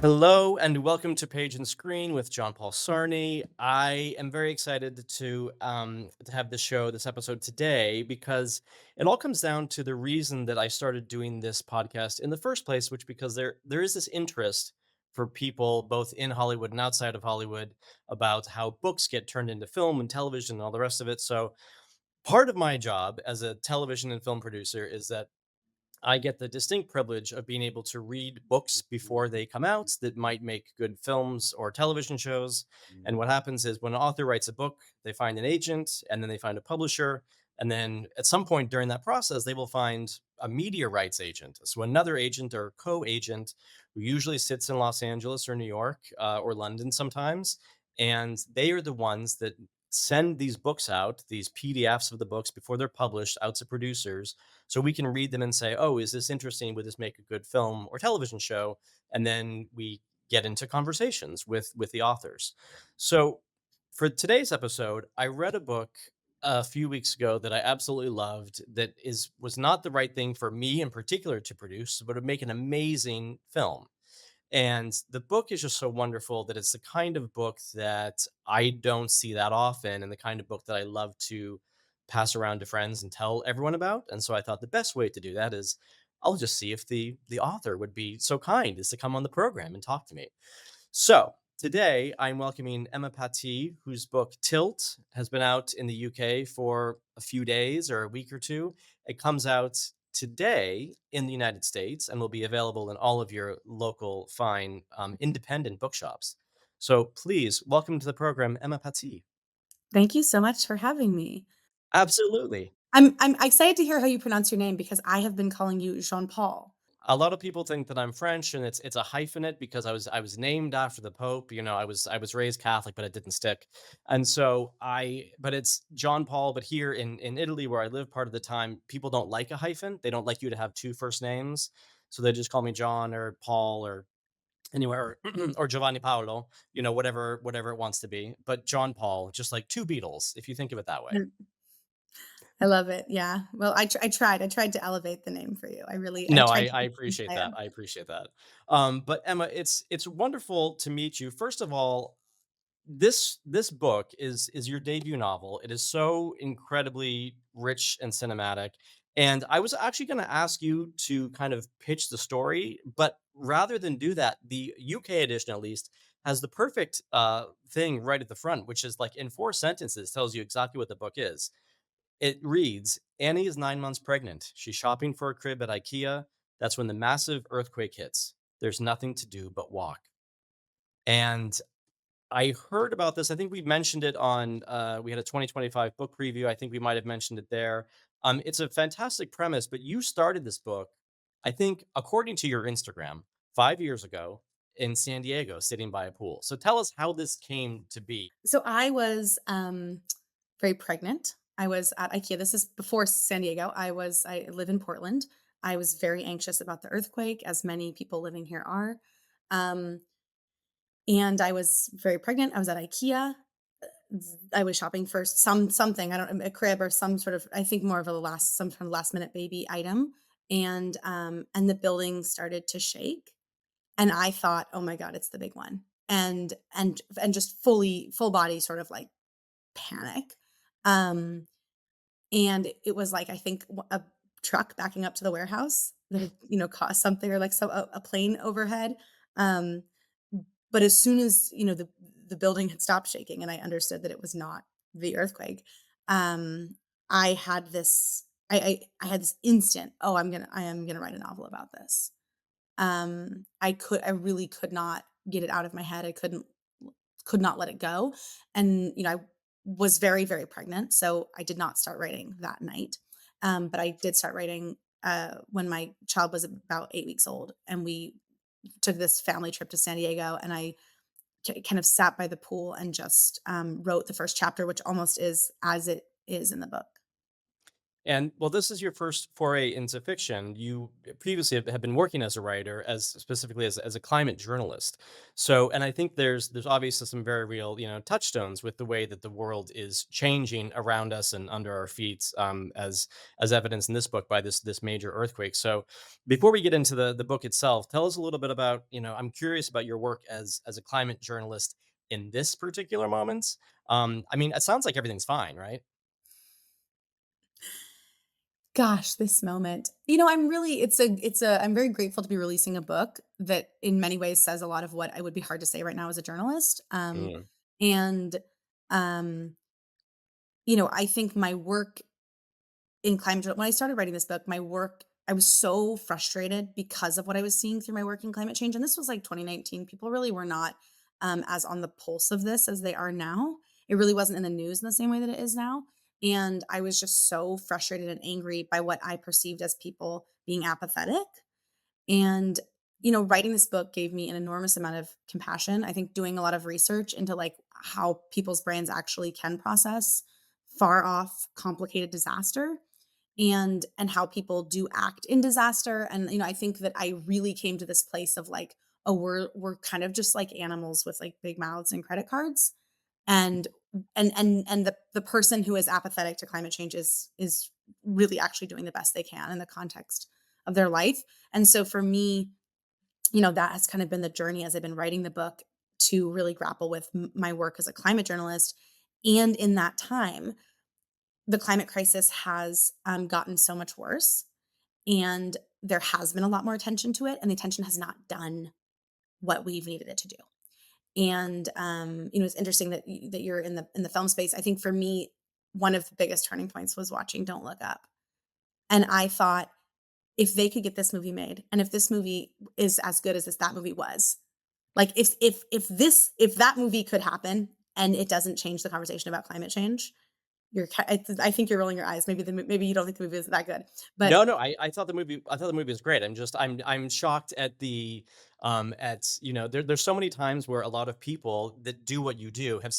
Hello and welcome to Page and Screen with John Paul Sarney. I am very excited to have this episode today, because it all comes down to the reason that I started doing this podcast in the first place, which because there is this interest for people both in Hollywood and outside of Hollywood about how books get turned into film and television and all the rest of it. So part of my job as a television and film producer is that I get the distinct privilege of being able to read books before they come out that might make good films or television shows. And what happens is when an author writes a book, they find an agent and then they find a publisher. And then at some point during that process, they will find a media rights agent. So another agent or co agent who usually sits in Los Angeles or New York or London sometimes. And they are the ones that send these books out, these PDFs of the books before they're published out to producers so we can read them and say, "Oh, is this interesting? Would this make a good film or television show?" And then we get into conversations with the authors. So for today's episode, I read a book a few weeks ago that I absolutely loved. That is was not the right thing for me in particular to produce, but would make an amazing film. And the book is just so wonderful that it's the kind of book that I don't see that often, and the kind of book that I love to pass around to friends and tell everyone about. And so I thought the best way to do that is I'll just see if the author would be so kind as to come on the program and talk to me. So today I'm welcoming Emma Pattee, whose book Tilt has been out in the UK for a few days or a week or two. It comes out today in the United States and will be available in all of your local fine independent bookshops. So please welcome to the program, Emma Pattee. Thank you so much for having me. Absolutely. I'm excited to hear how you pronounce your name because I have been calling you Jean-Paul. A lot of people think that I'm French, and it's a hyphenate because I was named after the Pope. I was raised Catholic, but it didn't stick, and so I. But it's John Paul. But here in Italy, where I live, part of the time people don't like a hyphen. They don't like you to have two first names, so they just call me John or Paul or anywhere or Giovanni Paolo. Whatever it wants to be. But John Paul, just like two Beatles, if you think of it that way. Mm, I love it, yeah. Well, I tried to elevate the name for you. I No, tried I to I keep it appreciate that, planned. I appreciate that. But Emma, it's wonderful to meet you. First of all, this book is your debut novel. It is so incredibly rich and cinematic, and I was actually gonna ask you to kind of pitch the story, but rather than do that, the UK edition, at least, has the perfect, thing right at the front, which is, like, in 4 sentences, tells you exactly what the book is. It reads, Annie is 9 months pregnant. She's shopping for a crib at IKEA. That's when the massive earthquake hits. There's nothing to do but walk. And I heard about this. I think we mentioned it on, we had a 2025 book preview. I think we might have mentioned it there. It's a fantastic premise, but you started this book, I think, according to your Instagram, 5 years ago in San Diego, sitting by a pool. So tell us how this came to be. So I was, very pregnant. I was at IKEA. This is before San Diego. I live in Portland. I was very anxious about the earthquake, as many people living here are. Um, and I was very pregnant. I was at IKEA. I was shopping for something, I don't a crib or some sort of I think more of a some kind of last minute baby item, and the building started to shake, and I thought, "Oh my god, it's the big one." And just full body sort of like panic. Um, and it was like I think a truck backing up to the warehouse that had, caused something or like a plane overhead. Um, but as soon as, the building had stopped shaking and I understood that it was not the earthquake, um, I had this I had this instant, "Oh, I am gonna write a novel about this." I really could not get it out of my head. Could not let it go. And, I was very, very pregnant, so I did not start writing that night. But I did start writing when my child was about 8 weeks old, and we took this family trip to San Diego, and I kind of sat by the pool and just wrote the first chapter, which almost is as it is in the book. And well, this is your first foray into fiction. You previously have been working as a writer, as specifically as a climate journalist. So, and I think there's obviously some very real, touchstones with the way that the world is changing around us and under our feet, as evidenced in this book by this major earthquake. So, before we get into the book itself, tell us a little bit about, I'm curious about your work as a climate journalist in this particular moment. I mean, it sounds like everything's fine, right? Gosh, this moment. I'm really I'm very grateful to be releasing a book that in many ways says a lot of what I would be hard to say right now as a journalist. And um, I think my work in when I started writing this book, I was so frustrated because of what I was seeing through my work in climate change. And this was like 2019. People really were not as on the pulse of this as they are now. It really wasn't in the news in the same way that it is now. And I was just so frustrated and angry by what I perceived as people being apathetic. And, writing this book gave me an enormous amount of compassion. I think doing a lot of research into like how people's brains actually can process far off complicated disaster and how people do act in disaster. And I think that I really came to this place of like, oh, we're kind of just like animals with like big mouths and credit cards. And the person who is apathetic to climate change is really actually doing the best they can in the context of their life. And so for me, that has kind of been the journey as I've been writing the book to really grapple with my work as a climate journalist. And in that time, the climate crisis has gotten so much worse, and there has been a lot more attention to it, and the attention has not done what we've needed it to do. And it's interesting that that you're in the film space. I think for me, one of the biggest turning points was watching Don't Look Up, and I thought if they could get this movie made, and if this movie is as good as that movie was, like if that movie could happen and it doesn't change the conversation about climate change, I think you're rolling your eyes. Maybe you don't think the movie is that good, but No, no, I thought the movie was great. I'm shocked at there's so many times where a lot of people that do what you do have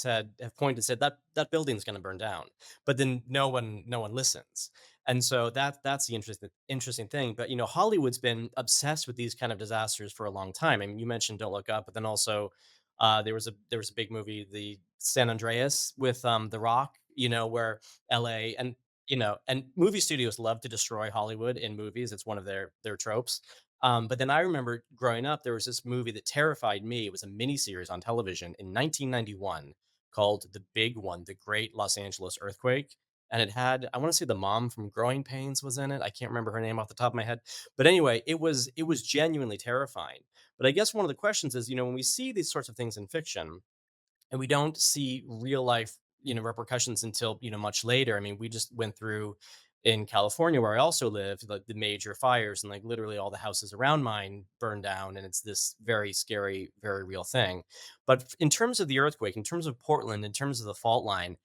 pointed said that that building's going to burn down, but then no one listens. And so that's the interesting thing. But Hollywood's been obsessed with these kind of disasters for a long time. I mean, you mentioned Don't Look Up, but then also there was a big movie, the San Andreas with The Rock, where LA and movie studios love to destroy Hollywood in movies. It's one of their tropes. But then I remember growing up, there was this movie that terrified me. It was a miniseries on television in 1991 called The Big One, The Great Los Angeles Earthquake. And it had, I want to say the mom from Growing Pains was in it. I can't remember her name off the top of my head. But anyway, it was genuinely terrifying. But I guess one of the questions is, when we see these sorts of things in fiction, and we don't see real life repercussions until much later. I mean, we just went through in California where I also live, like the major fires, and like literally all the houses around mine burned down, and it's this very scary, very real thing. But in terms of the earthquake, in terms of Portland, in terms of the fault line,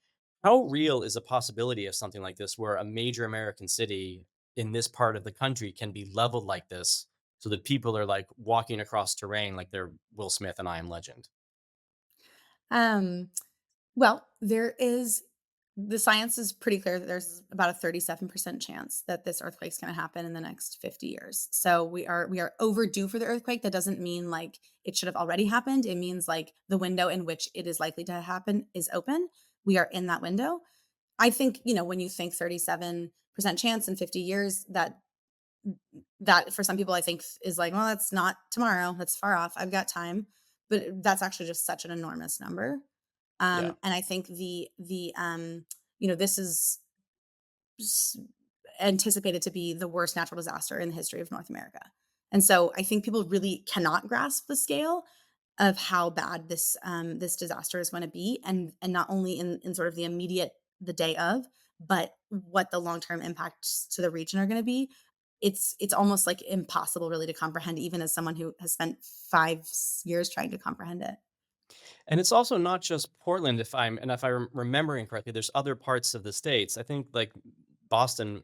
how real is a possibility of something like this where a major American city in this part of the country can be leveled like this, so that people are like walking across terrain like they're Will Smith and I Am Legend? um well, the science is pretty clear that there's about a 37% chance that this earthquake's going to happen in the next 50 years. So we are overdue for the earthquake. That doesn't mean like it should have already happened. It means like the window in which it is likely to happen is open. We are in that window. I think, when you think 37% chance in 50 years, that for some people I think is like, well, that's not tomorrow. That's far off. I've got time. But that's actually just such an enormous number. Yeah. And I think this is s- anticipated to be the worst natural disaster in the history of North America. And so I think people really cannot grasp the scale of how bad this disaster is going to be, and not only in sort of the immediate the day of, but what the long term impacts to the region are going to be. It's almost like impossible really to comprehend, even as someone who has spent 5 years trying to comprehend it. And it's also not just Portland, if I'm remembering correctly, there's other parts of the states. I think like Boston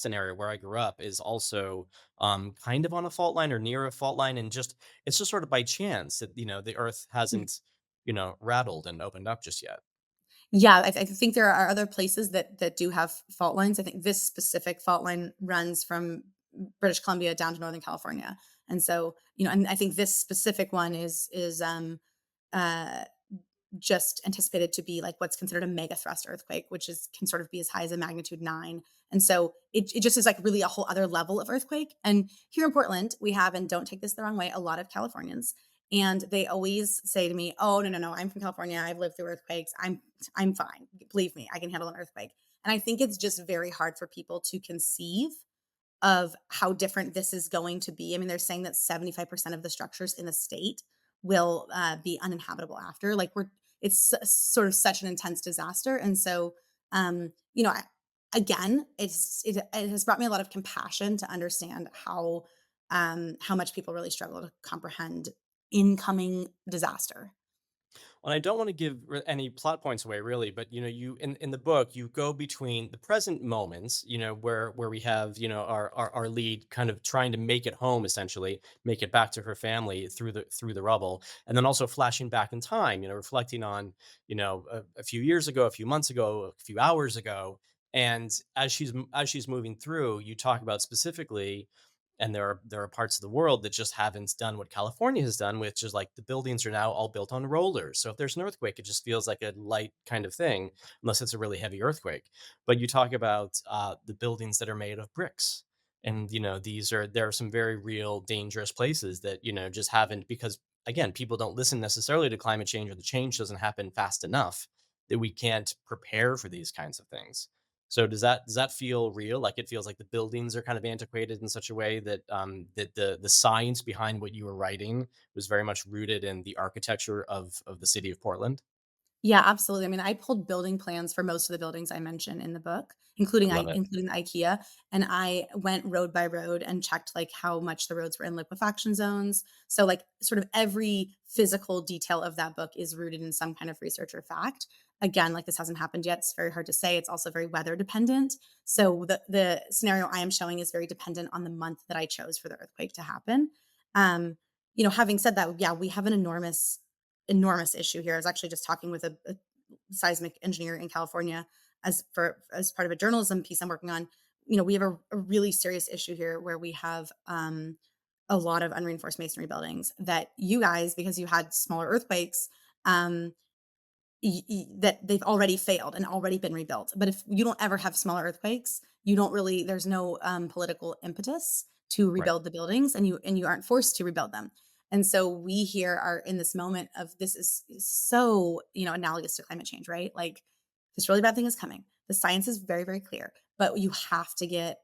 area where I grew up is also kind of on a fault line or near a fault line, and just it's just sort of by chance that the earth hasn't rattled and opened up just yet. Yeah, I think there are other places that do have fault lines. I think this specific fault line runs from British Columbia down to Northern California, and so, and I think this specific one uh, just anticipated to be like what's considered a mega thrust earthquake, which is can sort of be as high as a magnitude 9. And so it just is like really a whole other level of earthquake. And here in Portland, we have, and don't take this the wrong way, a lot of Californians. And they always say to me, "Oh, no, no, no, I'm from California. I've lived through earthquakes. I'm fine. Believe me, I can handle an earthquake." And I think it's just very hard for people to conceive of how different this is going to be. I mean, they're saying that 75% of the structures in the state will be uninhabitable after. Like sort of such an intense disaster, and so again, it has brought me a lot of compassion to understand how much people really struggle to comprehend incoming disaster. Well, I don't want to give any plot points away, really, but you in the book you go between the present moments, where we have our lead kind of trying to make it home, essentially make it back to her family through the rubble, and then also flashing back in time, reflecting on a few years ago, a few months ago, a few hours ago, and as she's moving through, you talk about specifically. And there are parts of the world that just haven't done what California has done, which is like the buildings are now all built on rollers. So if there's an earthquake, it just feels like a light kind of thing, unless it's a really heavy earthquake. But you talk about the buildings that are made of bricks, and there are some very real dangerous places that just haven't, because again, people don't listen necessarily to climate change, or the change doesn't happen fast enough that we can't prepare for these kinds of things. So does that feel real? Like it feels like the buildings are kind of antiquated in such a way that that the science behind what you were writing was very much rooted in the architecture of the city of Portland. Yeah, absolutely. I mean, I pulled building plans for most of the buildings I mention in the book, I love it. including the IKEA, and I went road by road and checked like how much the roads were in liquefaction zones. So like sort of every physical detail of that book is rooted in some kind of research or fact. Again, like this hasn't happened yet. It's very hard to say. It's also very weather dependent. So the scenario I am showing is very dependent on the month that I chose for the earthquake to happen. Um, having said that, yeah, we have an enormous issue here. I was actually just talking with a seismic engineer in California as part of a journalism piece I'm working on. We have a really serious issue here where we have a lot of unreinforced masonry buildings that you guys, because you had smaller earthquakes, um, that they've already failed and already been rebuilt. But if you don't ever have smaller earthquakes, you don't really there's no political impetus to Right. rebuild the buildings, and you aren't forced to rebuild them. And so we here are in this moment of this is so analogous to climate change, right? Like this really bad thing is coming. The science is very very clear, but you have to get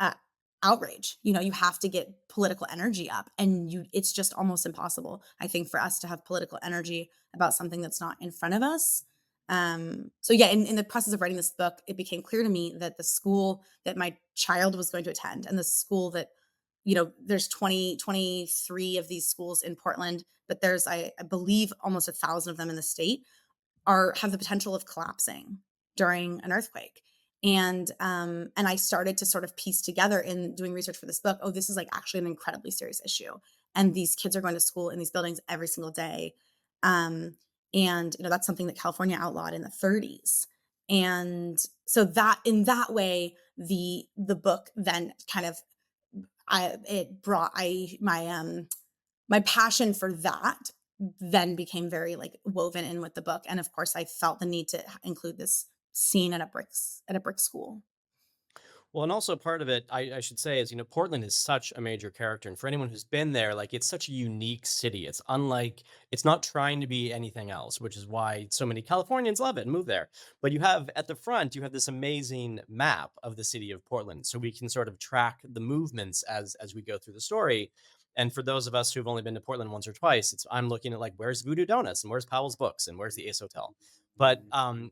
uh, outrage. You have to get political energy up, and it's just almost impossible, I think, for us to have political energy about something that's not in front of us. So yeah, in the process of writing this book, it became clear to me that the school that my child was going to attend, and the school that there's 23 of these schools in Portland, but there's I believe almost 1,000 of them in the state, are have the potential of collapsing during an earthquake. And I started to sort of piece together in doing research for this book, oh, this is like actually an incredibly serious issue. And these kids are going to school in these buildings every single day. Um, and that's something that California outlawed in the 30s. And so that in that way, the book then kind of I it brought I my passion for that then became very like woven in with the book, and of course I felt the need to include this scene at a brick school. Well, and also part of it, I should say, is Portland is such a major character, and for anyone who's been there, like it's such a unique city. It's unlike, it's not trying to be anything else, which is why so many Californians love it and move there. But you have at the front, you have this amazing map of the city of Portland, so we can sort of track the movements as we go through the story. And for those of us who've only been to Portland once or twice, I'm looking at like where's Voodoo Donuts and where's Powell's Books and where's the Ace Hotel. But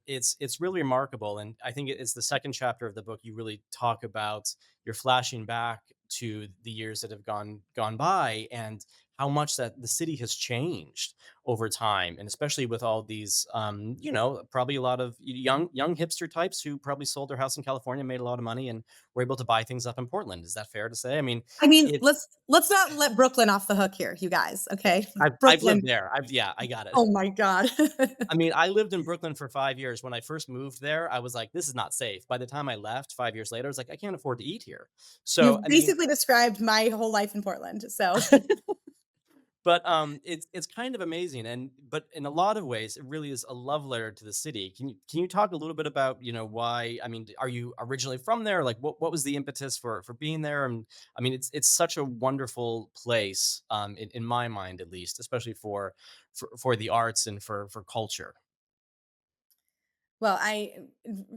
it's really remarkable, and I think it's the second chapter of the book. You really talk about you're flashing back to the years that have gone by, and how much that the city has changed over time, and especially with all these, probably a lot of young hipster types who probably sold their house in California, made a lot of money, and were able to buy things up in Portland. Is that fair to say? I mean, I mean, it's let's not let Brooklyn off the hook here, you guys, okay? I've lived Brooklyn, there. Yeah, I got it. oh my god. I mean, I lived in Brooklyn for 5 years. When I first moved there, I was like, "This is not safe." By the time I left 5 years later, I was like, "I can't afford to eat here." So, You've I mean, basically described my whole life in Portland, so but, it's kind of amazing, and but in a lot of ways, it really is a love letter to the city. Can you talk a little bit about, why, I mean, are you originally from there? Like, what was the impetus for being there? And, I mean, it's such a wonderful place, in my mind, at least, especially for the arts and for culture. well, I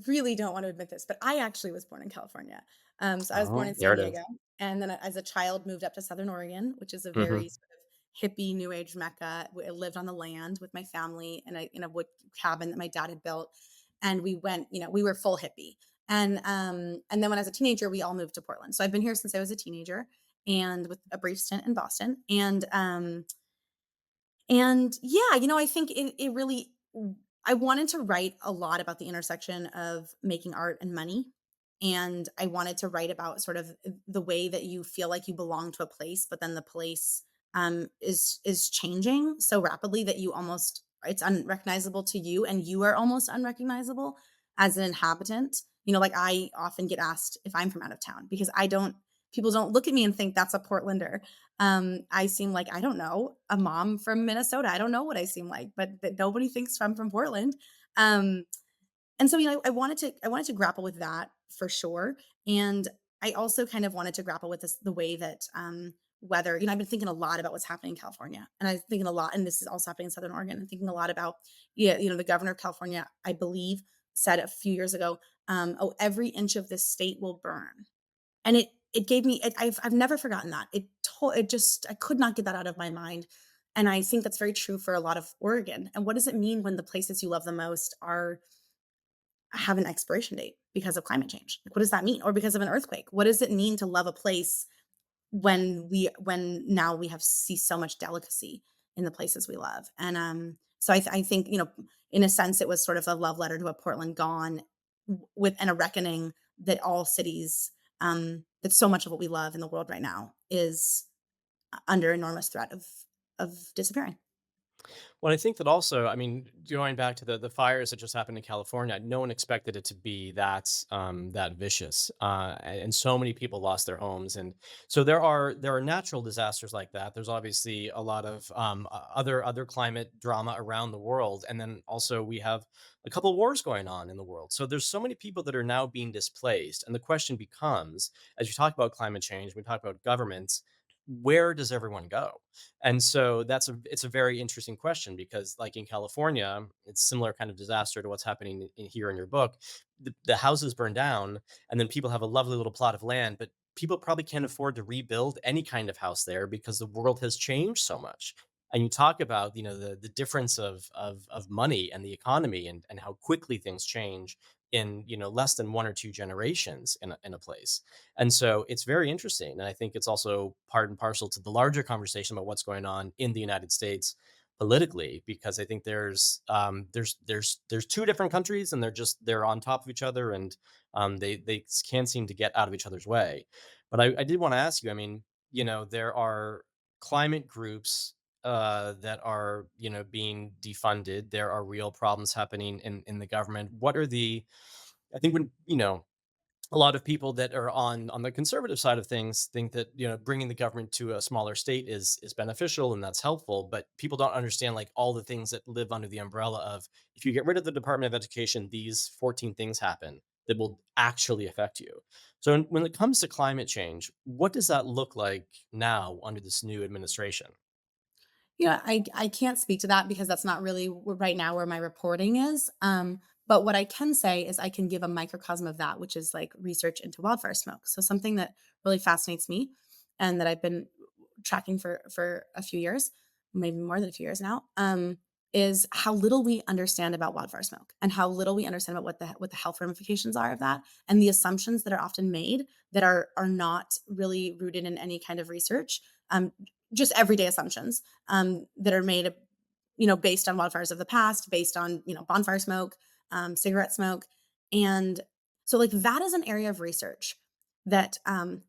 really don't want to admit this, but I actually was born in California. So I was born Oh, in there San it is. Diego, and then as a child moved up to Southern Oregon, which is a very Mhm. sort of hippie new age mecca. I lived on the land with my family in a wood cabin that my dad had built, and we went, we were full hippie. And then when I was a teenager, we all moved to Portland. So I've been here since I was a teenager, and with a brief stint in Boston. And yeah, I think it really I wanted to write a lot about the intersection of making art and money. And I wanted to write about sort of the way that you feel like you belong to a place, but then the place is changing so rapidly that you almost it's unrecognizable to you, and you are almost unrecognizable as an inhabitant. Like I often get asked if I'm from out of town because I don't people don't look at me and think that's a Portlander. I seem like, I don't know, a mom from Minnesota. I don't know what I seem like, but nobody thinks I'm from Portland. Um, and so, I wanted to grapple with that for sure. And I also kind of wanted to grapple with the way that whether, I've been thinking a lot about what's happening in California. And I'm thinking a lot, and this is also happening in Southern Oregon. I'm thinking a lot about, yeah, the governor of California, I believe, said a few years ago, oh, every inch of this state will burn. And it gave me I've never forgotten that. It just I could not get that out of my mind. And I think that's very true for a lot of Oregon. And what does it mean when the places you love the most are have an expiration date because of climate change? Like, what does that mean? Or because of an earthquake? What does it mean to love a place when now we have see so much delicacy in the places we love? And so I think, in a sense, it was sort of a love letter to a Portland gone, with and a reckoning that all cities, that so much of what we love in the world right now is under enormous threat of disappearing. Well, I think that also, I mean, going back to the fires that just happened in California, no one expected it to be that vicious, and so many people lost their homes, and so there are natural disasters like that. There's obviously a lot of other climate drama around the world, and then also we have a couple wars going on in the world. So there's so many people that are now being displaced, and the question becomes, as you talk about climate change, we talk about governments. Where does everyone go? And so it's a very interesting question because, like in California, it's similar kind of disaster to what's happening here in your book. The houses burn down, and then people have a lovely little plot of land, but people probably can't afford to rebuild any kind of house there because the world has changed so much. And you talk about, the difference of money and the economy, and how quickly things change in, less than 1 or 2 generations in a place. And so it's very interesting. And I think it's also part and parcel to the larger conversation about what's going on in the United States politically, because I think there's two different countries, and they're on top of each other, and they can't seem to get out of each other's way. But I did want to ask you, I mean, there are climate groups that are, being defunded. There are real problems happening in the government. What are the I think when, a lot of people that are on the conservative side of things think that, bringing the government to a smaller state is beneficial and that's helpful, but people don't understand like all the things that live under the umbrella of, if you get rid of the Department of Education, these 14 things happen that will actually affect you. So when it comes to climate change, what does that look like now under this new administration? Yeah, I can't speak to that because that's not really right now where my reporting is. But what I can say is I can give a microcosm of that, which is like research into wildfire smoke. So something that really fascinates me, and that I've been tracking for a few years, maybe more than a few years now, is how little we understand about wildfire smoke and how little we understand about what the health ramifications are of that, and the assumptions that are often made that are not really rooted in any kind of research. Um, just everyday assumptions that are made, based on wildfires of the past, based on, bonfire smoke, cigarette smoke. And so, like, that is an area of research that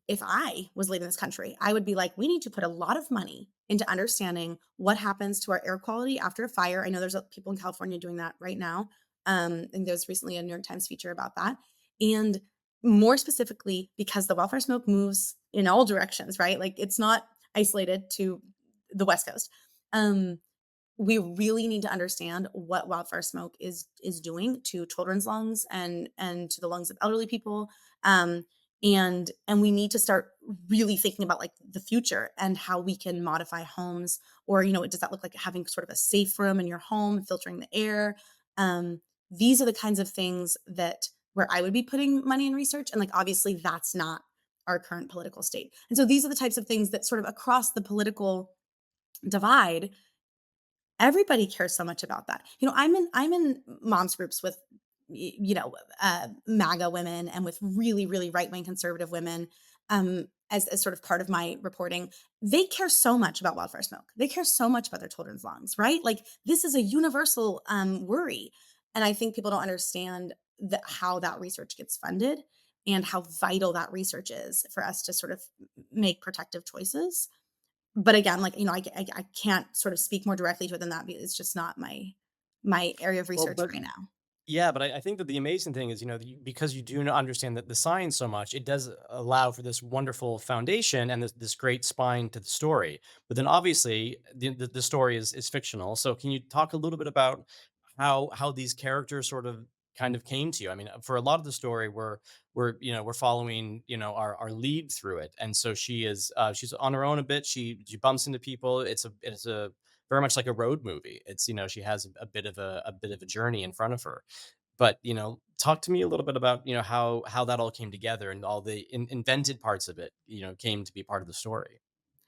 if I was leading this country, I would be like, we need to put a lot of money into understanding what happens to our air quality after a fire. I know there's people in California doing that right now. And there was recently a New York Times feature about that. And more specifically, because the wildfire smoke moves in all directions, right? Like, it's not isolated to the West Coast. Um, we really need to understand what wildfire smoke is doing to children's lungs and to the lungs of elderly people. Um and and we need to start really thinking about, like, the future and how we can modify homes, or, does that look like having sort of a safe room in your home, filtering the air? Um these are the kinds of things that where I would be putting money in research, and, like, obviously that's not our current political state. And so these are the types of things that sort of across the political divide, everybody cares so much about that. I'm in moms groups with MAGA women and with really, really right wing conservative women. As sort of part of my reporting, they care so much about wildfire smoke. They care so much about their children's lungs, right? Like, this is a universal worry, and I think people don't understand that how that research gets funded and how vital that research is for us to sort of make protective choices. But again, like, I can't sort of speak more directly to it than that because it's just not my area of Well, research but right now. yeah, but I think that the amazing thing is, that because you do understand that the science so much, it does allow for this wonderful foundation and this great spine to the story. But then obviously the story is fictional. So can you talk a little bit about how these characters sort of kind of came to you? I mean, for a lot of the story, we're following our lead through it, and so she's on her own a bit. She bumps into people. It's a very much like a road movie. It's she has a bit of a bit of a journey in front of her. But, talk to me a little bit about, how that all came together and all the invented parts of it, came to be part of the story.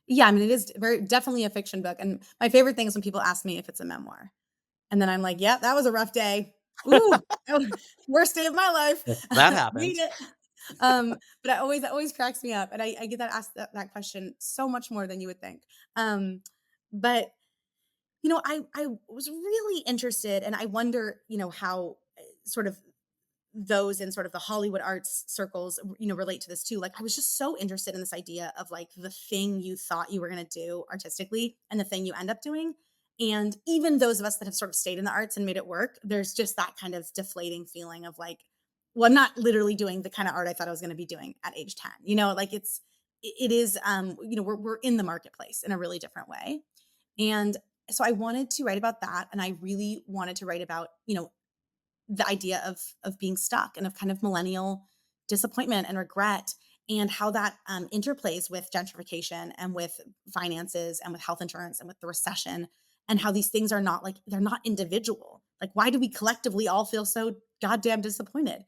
Yeah, I mean, it is very definitely a fiction book, and my favorite thing is when people ask me if it's a memoir, and then I'm like, "Yep, that was a rough day. Ooh, worst day of my life. That Read happened. it." But that always cracks me up, and I get that asked that question so much more than you would think. But I was really interested, and I wonder, how sort of those in sort of the Hollywood arts circles, relate to this too. Like, I was just so interested in this idea of, like, the thing you thought you were going to do artistically and the thing you end up doing. And even those of us that have sort of stayed in the arts and made it work, there's just that kind of deflating feeling of, like, well, I'm not literally doing the kind of art I thought I was going to be doing at age 10. Like, it is, we're in the marketplace in a really different way. And so I wanted to write about that. And I really wanted to write about, the idea of being stuck and of kind of millennial disappointment and regret, and how that interplays with gentrification and with finances and with health insurance and with the recession, and how these things are not, like, they're not individual. Like, why do we collectively all feel so goddamn disappointed?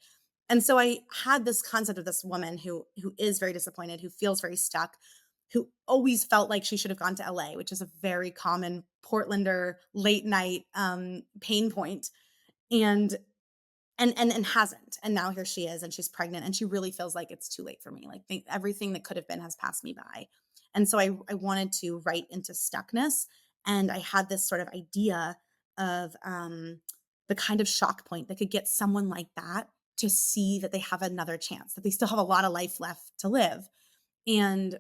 And so I had this concept of this woman who is very disappointed, who feels very stuck, who always felt like she should have gone to LA, which is a very common Portlander late night pain point. And and and and hasn't, and now here she is, and she's pregnant, and she really feels like it's too late for me, like, everything that could have been has passed me by. And so I wanted to write into stuckness, and I had this sort of idea of the kind of shock point that could get someone like that to see that they have another chance, that they still have a lot of life left to live. And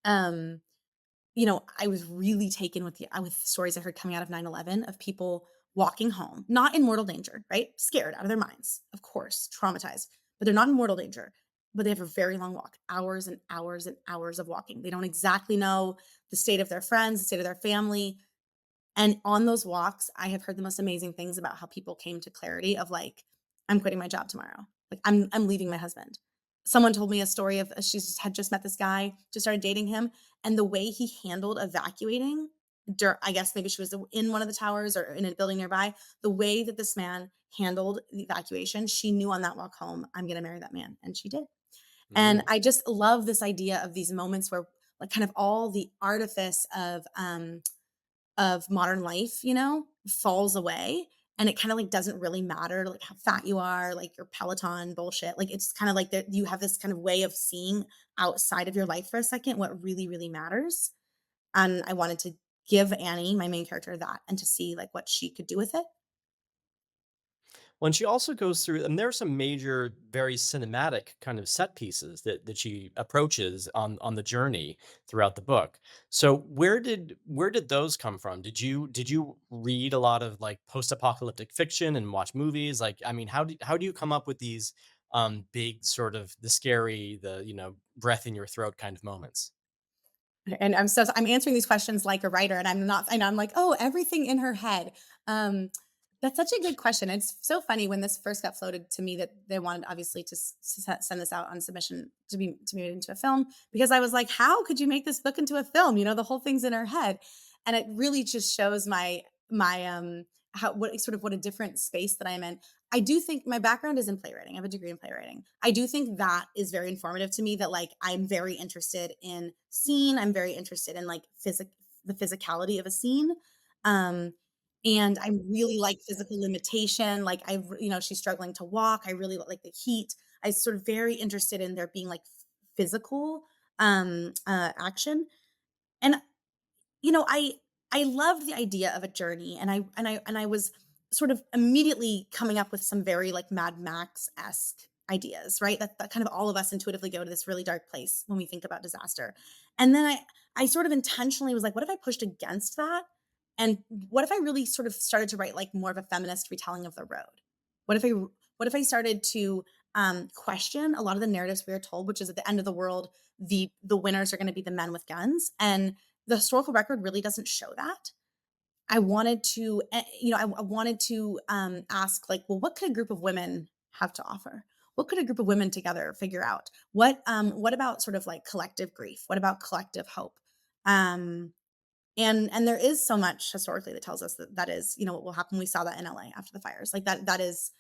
um I was really taken with the stories I heard coming out of 9/11 of people walking home, not in mortal danger, right? Scared out of their minds, of course, traumatized, but they're not in mortal danger. But they have a very long walk, hours and hours and hours of walking. They don't exactly know the state of their friends, the state of their family. And on those walks, I have heard the most amazing things about how people came to clarity of, like, I'm quitting my job tomorrow. Like, I'm leaving my husband. Someone told me a story of had just met this guy, just started dating him, and the way he handled evacuating. I guess maybe she was in one of the towers or in a building nearby. The way that this man handled the evacuation, she knew on that walk home, I'm going to marry that man, and she did. And Mm. I just love this idea of these moments where, like, kind of all the artifice of modern life, falls away. And it kind of, like, doesn't really matter, like, how fat you are, like your Peloton bullshit. Like, it's kind of like that you have this kind of way of seeing outside of your life for a second what really, really matters. and I wanted to give Annie, my main character, that and to see like what she could do with it. When she also goes through, and there are some major, very cinematic kind of set pieces that she approaches on the journey throughout the book. So where did those come from? Did you read a lot of like post-apocalyptic fiction and watch movies? Like, I mean, how do you come up with these big sort of the scary, the breath in your throat kind of moments? And I'm answering these questions like a writer, and I'm not, and I'm like, oh, everything in her head. Um, that's such a good question. It's so funny when this first got floated to me that they wanted obviously to send this out on submission to be made into a film, because I was like, how could you make this book into a film? The whole thing's in her head, and it really just shows my how what sort of what a different space that I'm in. I do think my background is in playwriting. I have a degree in playwriting. I do think that is very informative to me, that like I'm very interested in scene. I'm very interested in like the physicality of a scene. Um and I really like physical limitation. Like she's struggling to walk. I really like the heat. I sort of very interested in there being like physical action. And I loved the idea of a journey, and I was sort of immediately coming up with some very like Mad Max-esque ideas, right? That kind of all of us intuitively go to this really dark place when we think about disaster. And then I sort of intentionally was like, what if I pushed against that? And what if I really sort of started to write like more of a feminist retelling of the road? What if I started to question a lot of the narratives we are told, which is at the end of the world, the winners are going to be the men with guns, and the historical record really doesn't show that. I wanted to, I wanted to ask, like, well, what could a group of women have to offer? What could a group of women together figure out? What about sort of like collective grief? What about collective hope? Um, and there is so much historically that tells us that is, what will happen. We saw that in LA after the fires. Like that is,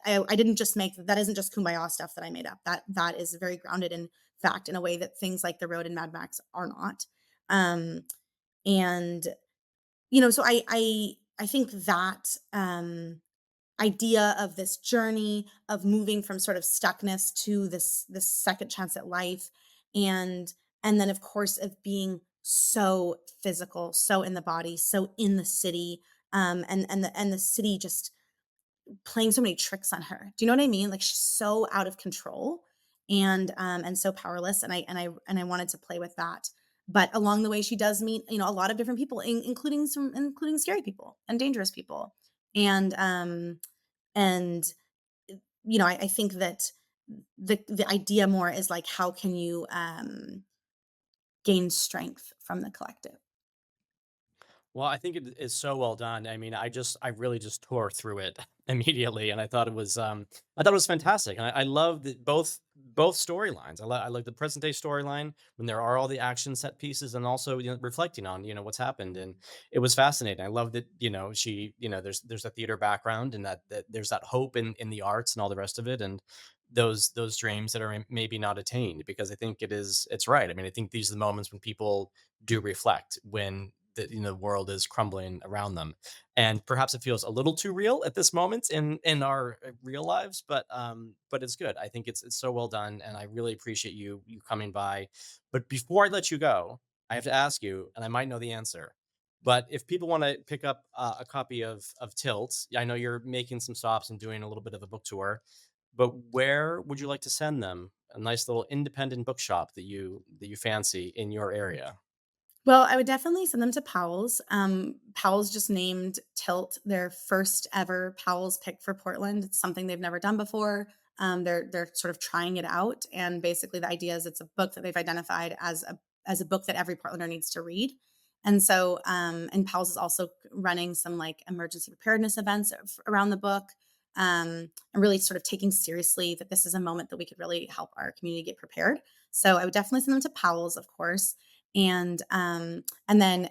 I didn't just make that isn't just kumbaya stuff that I made up. That is very grounded in fact in a way that things like The Road and Mad Max are not. Um, and so I think that idea of this journey of moving from sort of stuckness to this second chance at life, and then of course of being so physical, so in the body, so in the city, and the city just playing so many tricks on her. Do you know what I mean? Like she's so out of control and so powerless, and I wanted to play with that. But along the way she does meet, a lot of different people, including scary people and dangerous people. And I think that the idea more is like how can you gain strength from the collective. Well, I think it is so well done. I mean, I really just tore through it immediately, and I thought it was fantastic. And I love that both storylines. I like the present day storyline when there are all the action set pieces, and also reflecting on what's happened, and it was fascinating. I love that she there's a theater background, and that there's that hope in the arts and all the rest of it, and those dreams that are maybe not attained, because I think it's right. I mean, I think these are the moments when people do reflect, when the world is crumbling around them, and perhaps it feels a little too real at this moment in our real lives, but it's good. I think it's so well done, and I really appreciate you coming by. But before I let you go, I have to ask you, and I might know the answer, but if people want to pick up a copy of Tilt, I know you're making some stops and doing a little bit of a book tour, but where would you like to send them? A nice little independent bookshop that you fancy in your area. Well, I would definitely send them to Powell's. Powell's just named Tilt their first ever Powell's pick for Portland. It's something they've never done before. They're sort of trying it out, and basically the idea is it's a book that they've identified as a book that every Portlander needs to read. And Powell's is also running some like emergency preparedness events around the book, and really sort of taking seriously that this is a moment that we could really help our community get prepared. So I would definitely send them to Powell's, of course. And then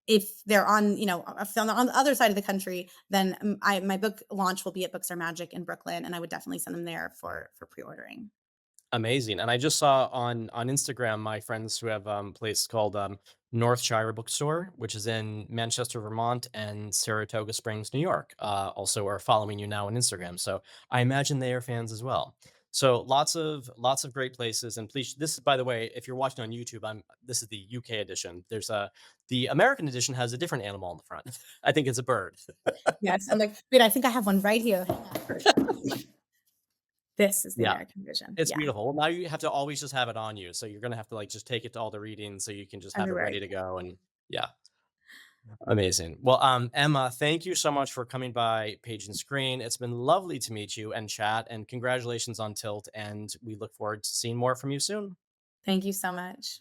if they're on, if they're on the other side of the country, then my book launch will be at Books Are Magic in Brooklyn, and I would definitely send them there for pre-ordering. Amazing, and I just saw on Instagram my friends who have, place called, Northshire Bookstore, which is in Manchester, Vermont, and Saratoga Springs, New York, also are following you now on Instagram, so I imagine they are fans as well. So lots of great places, and please, this is, by the way, if you're watching on YouTube, this is the UK edition. The American edition has a different animal on the front. I think it's a bird. Yes, I'm like, "Wait, I think I have one right here. Hang on first. This is the Yeah, American version." it's Yeah, beautiful. Well, now you have to always just have it on you, so you're gonna have to like just take it to all the readings, so you can just have it everywhere I ready to go. go. And yeah, amazing. Well, Emma, thank you so much for coming by Page and Screen. It's been lovely to meet you and chat, and congratulations on Tilt. And we look forward to seeing more from you soon. Thank you so much.